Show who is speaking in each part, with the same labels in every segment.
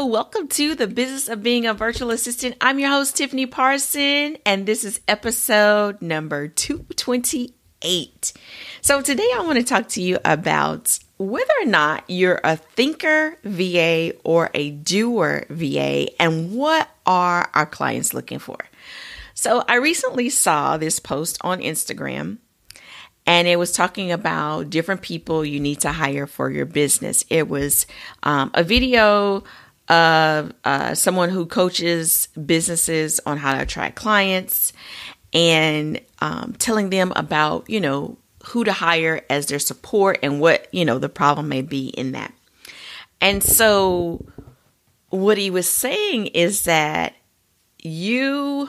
Speaker 1: welcome to the Business of Being a Virtual Assistant. I'm your host, Tiffany Parson, and this is episode number 228. So today I want to talk to you about whether or not you're a thinker VA or a doer VA, and what are our clients looking for. So I recently saw this post on Instagram, and it was talking about different people you need to hire for your business. It was a video of someone who coaches businesses on how to attract clients and telling them about, who to hire as their support and what, the problem may be in that. And so what he was saying is that how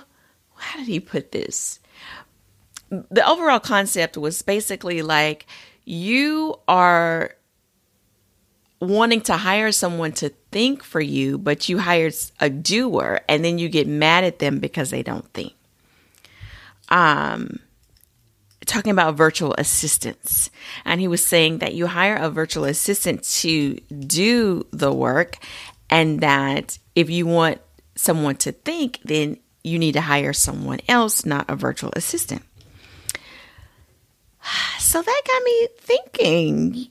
Speaker 1: did he put this? The overall concept was basically like you are wanting to hire someone to think for you, but you hired a doer and then you get mad at them because they don't think. Talking about virtual assistants. And he was saying that you hire a virtual assistant to do the work, and that if you want someone to think, then you need to hire someone else, not a virtual assistant. So that got me thinking,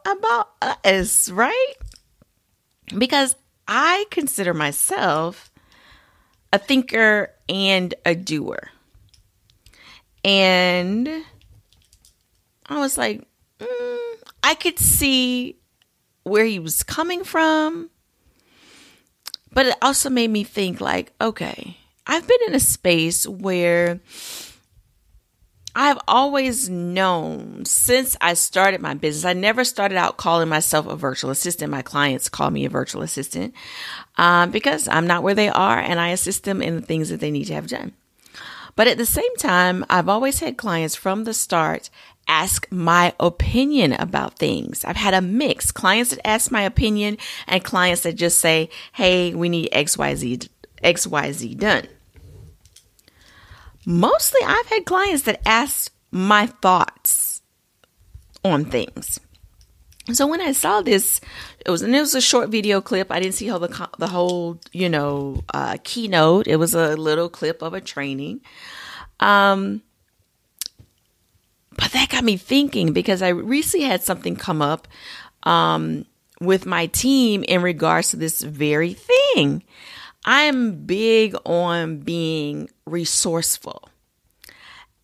Speaker 1: about us, right? Because I consider myself a thinker and a doer. And I was like, I could see where he was coming from. But it also made me think like, okay, I've been in a space where I've always known since I started my business. I never started out calling myself a virtual assistant. My clients call me a virtual assistant because I'm not where they are, and I assist them in the things that they need to have done. But at the same time, I've always had clients from the start ask my opinion about things. I've had a mix. Clients that ask my opinion and clients that just say, hey, we need XYZ done. Mostly I've had clients that ask my thoughts on things. So when I saw this, it was a short video clip. I didn't see the whole, keynote. It was a little clip of a training. But that got me thinking, because I recently had something come up with my team in regards to this very thing. I'm big on being resourceful,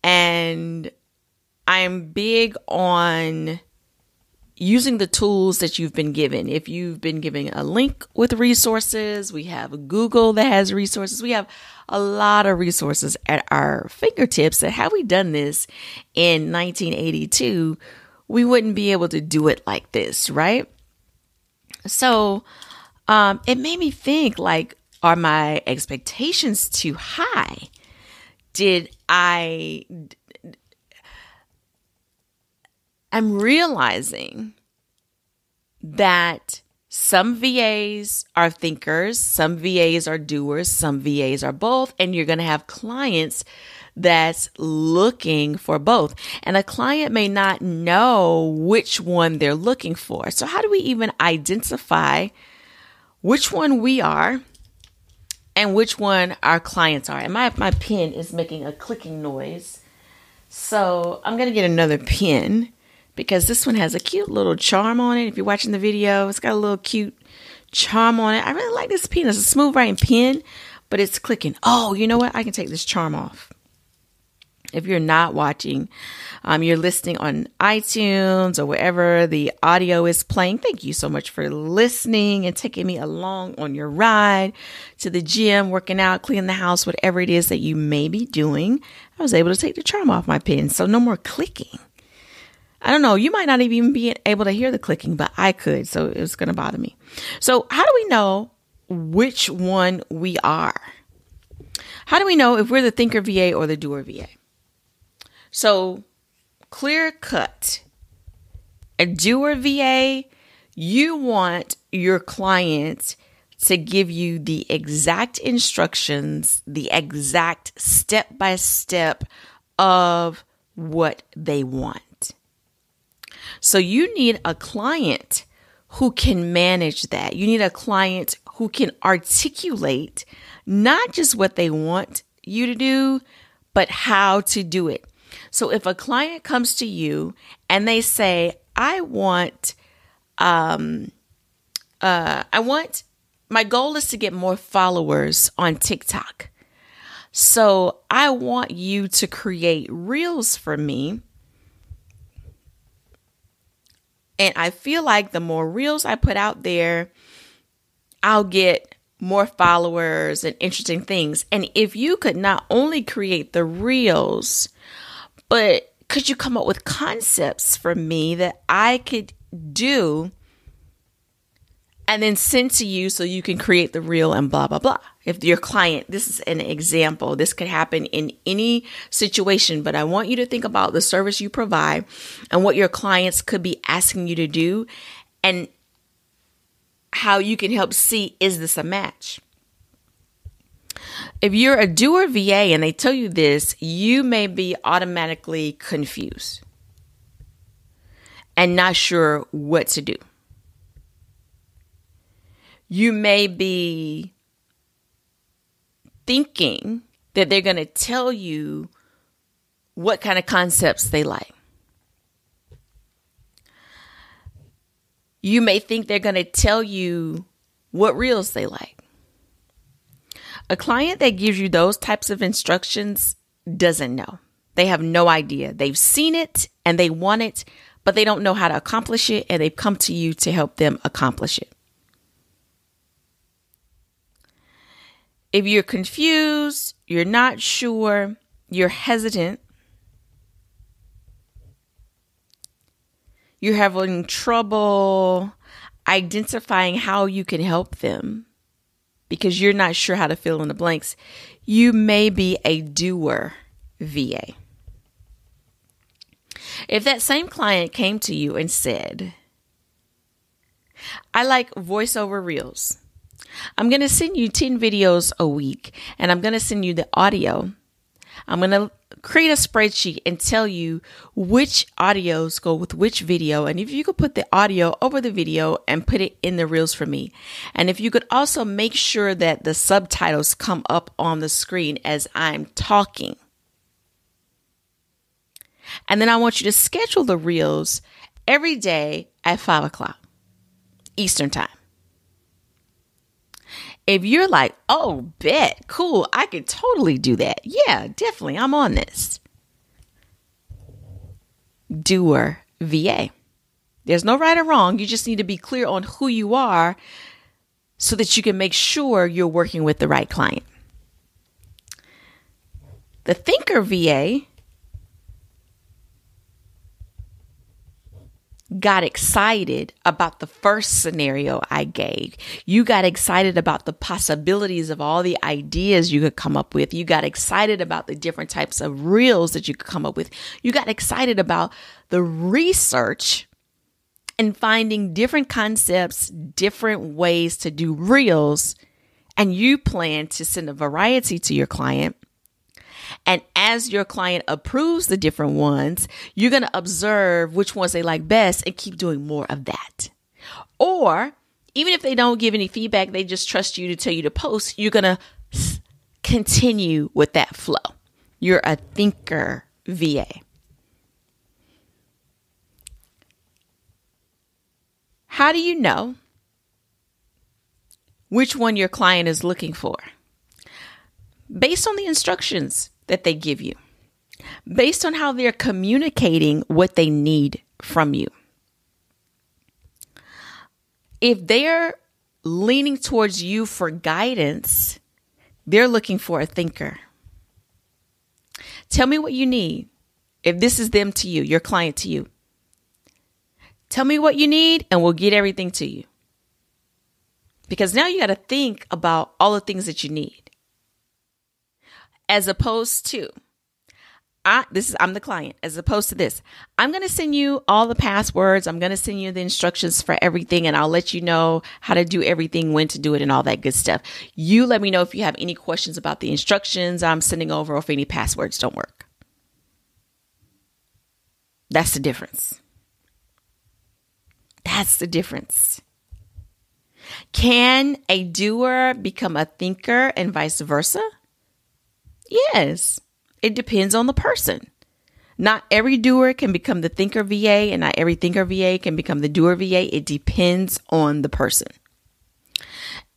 Speaker 1: and I'm big on using the tools that you've been given. If you've been given a link with resources, we have Google that has resources. We have a lot of resources at our fingertips that had we done this in 1982, we wouldn't be able to do it like this, right? So it made me think like, are my expectations too high? I'm realizing that some VAs are thinkers, some VAs are doers, some VAs are both, and you're going to have clients that's looking for both. And a client may not know which one they're looking for. So how do we even identify which one we are and which one our clients are? And my pen is making a clicking noise. So I'm going to get another pen, because this one has a cute little charm on it. If you're watching the video, it's got a little cute charm on it. I really like this pen. It's a smooth writing pen, but it's clicking. Oh, you know what? I can take this charm off. If you're not watching, you're listening on iTunes or wherever the audio is playing, thank you so much for listening and taking me along on your ride to the gym, working out, cleaning the house, whatever it is that you may be doing. I was able to take the charm off my pen, so no more clicking. I don't know, you might not even be able to hear the clicking, but I could, so it was going to bother me. So how do we know which one we are? How do we know if we're the thinker VA or the doer VA? So clear cut, a doer VA, you want your client to give you the exact instructions, the exact step-by-step of what they want. So you need a client who can manage that. You need a client who can articulate not just what they want you to do, but how to do it. So if a client comes to you and they say, I want, my goal is to get more followers on TikTok. So I want you to create reels for me. And I feel like the more reels I put out there, I'll get more followers and interesting things. And if you could not only create the reels, but could you come up with concepts for me that I could do and then send to you so you can create the reel and blah, blah, blah. If your client, this is an example, this could happen in any situation, but I want you to think about the service you provide and what your clients could be asking you to do and how you can help see, is this a match? If you're a Doer VA and they tell you this, you may be automatically confused and not sure what to do. You may be thinking that they're going to tell you what kind of concepts they like. You may think they're going to tell you what reels they like. A client that gives you those types of instructions doesn't know. They have no idea. They've seen it and they want it, but they don't know how to accomplish it, and they've come to you to help them accomplish it. If you're confused, you're not sure, you're hesitant, you're having trouble identifying how you can help them because you're not sure how to fill in the blanks, you may be a Doer VA. If that same client came to you and said, I like voiceover reels. I'm going to send you 10 videos a week, and I'm going to send you the audio. I'm going to create a spreadsheet and tell you which audios go with which video. And if you could put the audio over the video and put it in the reels for me. And if you could also make sure that the subtitles come up on the screen as I'm talking. And then I want you to schedule the reels every day at 5 o'clock Eastern time. If you're like, oh, bet, cool, I could totally do that. Yeah, definitely, I'm on this. Doer VA. There's no right or wrong. You just need to be clear on who you are so that you can make sure you're working with the right client. The Thinker VA got excited about the first scenario I gave. You got excited about the possibilities of all the ideas you could come up with. You got excited about the different types of reels that you could come up with. You got excited about the research and finding different concepts, different ways to do reels. And you plan to send a variety to your client. And as your client approves the different ones, you're going to observe which ones they like best and keep doing more of that. Or even if they don't give any feedback, they just trust you to tell you to post, you're going to continue with that flow. You're a Thinker VA. How do you know which one your client is looking for? Based on the instructions that they give you, based on how they're communicating what they need from you. If they're leaning towards you for guidance, they're looking for a thinker. Tell me what you need. If this is them to you, your client to you, tell me what you need and we'll get everything to you. Because now you got to think about all the things that you need. As opposed to, I'm the client. As opposed to this, I'm going to send you all the passwords. I'm going to send you the instructions for everything, and I'll let you know how to do everything, when to do it, and all that good stuff. You let me know if you have any questions about the instructions I'm sending over, or if any passwords don't work. That's the difference. That's the difference. Can a doer become a thinker and vice versa? Yes, it depends on the person. Not every doer can become the thinker VA, and not every thinker VA can become the doer VA. It depends on the person.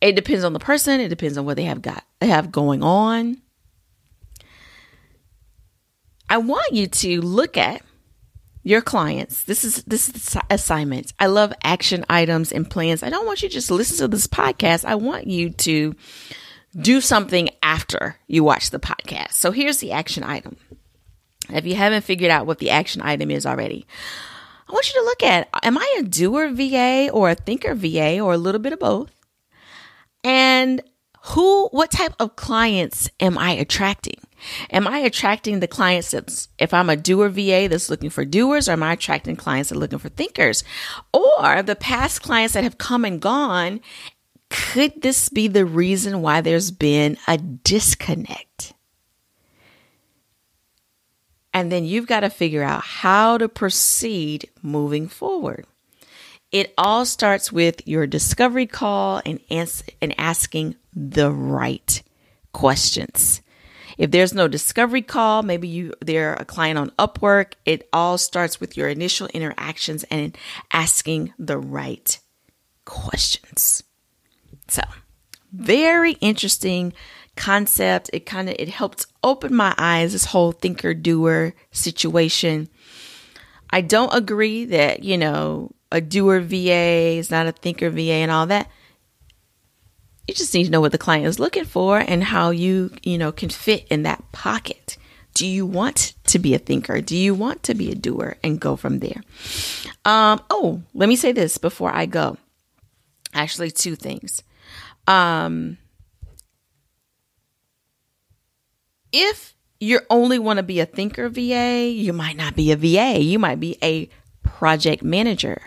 Speaker 1: It depends on the person. It depends on what they have going on. I want you to look at your clients. This is assignments. I love action items and plans. I don't want you to just listen to this podcast. I want you to do something after you watch the podcast. So here's the action item. If you haven't figured out what the action item is already, I want you to look at, am I a doer VA or a thinker VA or a little bit of both? And what type of clients am I attracting? Am I attracting the clients if I'm a doer VA that's looking for doers, or am I attracting clients that are looking for thinkers? Or the past clients that have come and gone, could this be the reason why there's been a disconnect? And then you've got to figure out how to proceed moving forward. It all starts with your discovery call and asking the right questions. If there's no discovery call, maybe they're a client on Upwork. It all starts with your initial interactions and asking the right questions. So, very interesting concept. It helped open my eyes, this whole thinker doer situation. I don't agree that, a doer VA is not a thinker VA and all that. You just need to know what the client is looking for and how you can fit in that pocket. Do you want to be a thinker? Do you want to be a doer? And go from there. Let me say this before I go. Actually, two things. If you only want to be a thinker VA, you might not be a VA. You might be a project manager,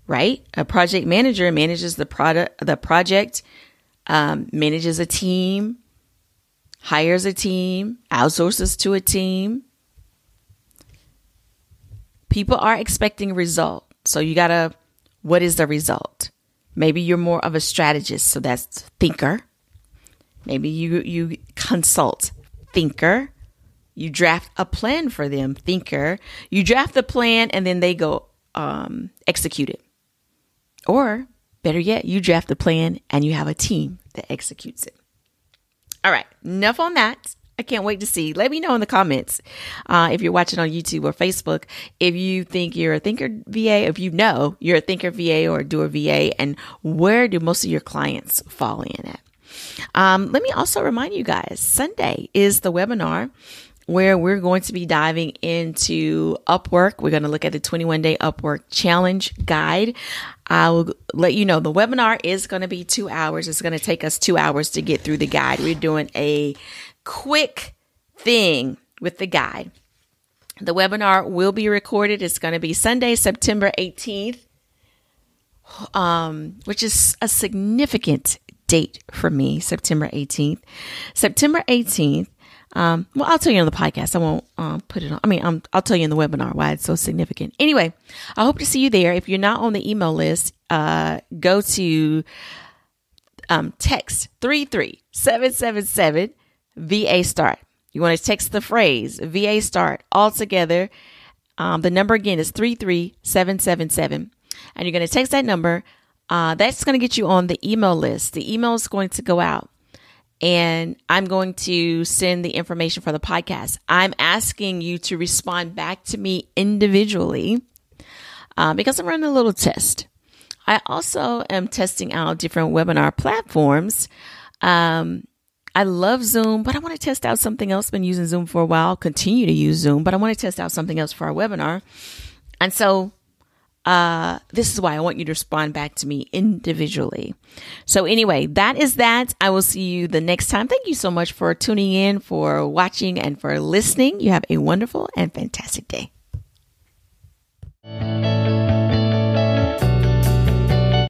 Speaker 1: right? A project manager manages the project, manages a team, hires a team, outsources to a team. People are expecting result. So what is the result? Maybe you're more of a strategist, so that's thinker. Maybe you consult, thinker. You draft a plan for them, thinker. You draft the plan and then they go execute it. Or better yet, you draft the plan and you have a team that executes it. All right, enough on that. I can't wait to see. Let me know in the comments if you're watching on YouTube or Facebook, if you think you're a thinker VA, if you know you're a thinker VA or a doer VA, and where do most of your clients fall in at? Let me also remind you guys, Sunday is the webinar where we're going to be diving into Upwork. We're going to look at the 21-day Upwork challenge guide. I will let you know the webinar is going to be 2 hours. It's going to take us 2 hours to get through the guide. We're doing a quick thing with the guide. The webinar will be recorded. It's going to be Sunday, September 18th, which is a significant date for me, September 18th. September 18th. I'll tell you on the podcast. I won't put it on. I'll tell you in the webinar why it's so significant. Anyway, I hope to see you there. If you're not on the email list, go to text 33777 VA Start. You want to text the phrase VA Start all together. The number again is 33777. And you're going to text that number. That's going to get you on the email list. The email is going to go out. And I'm going to send the information for the podcast. I'm asking you to respond back to me individually because I'm running a little test. I also am testing out different webinar platforms. I love Zoom, but I want to test out something else. I've been using Zoom for a while. I'll continue to use Zoom, but I want to test out something else for our webinar. And so this is why I want you to respond back to me individually. So anyway, that is that. I will see you the next time. Thank you so much for tuning in, for watching, and for listening. You have a wonderful and fantastic day.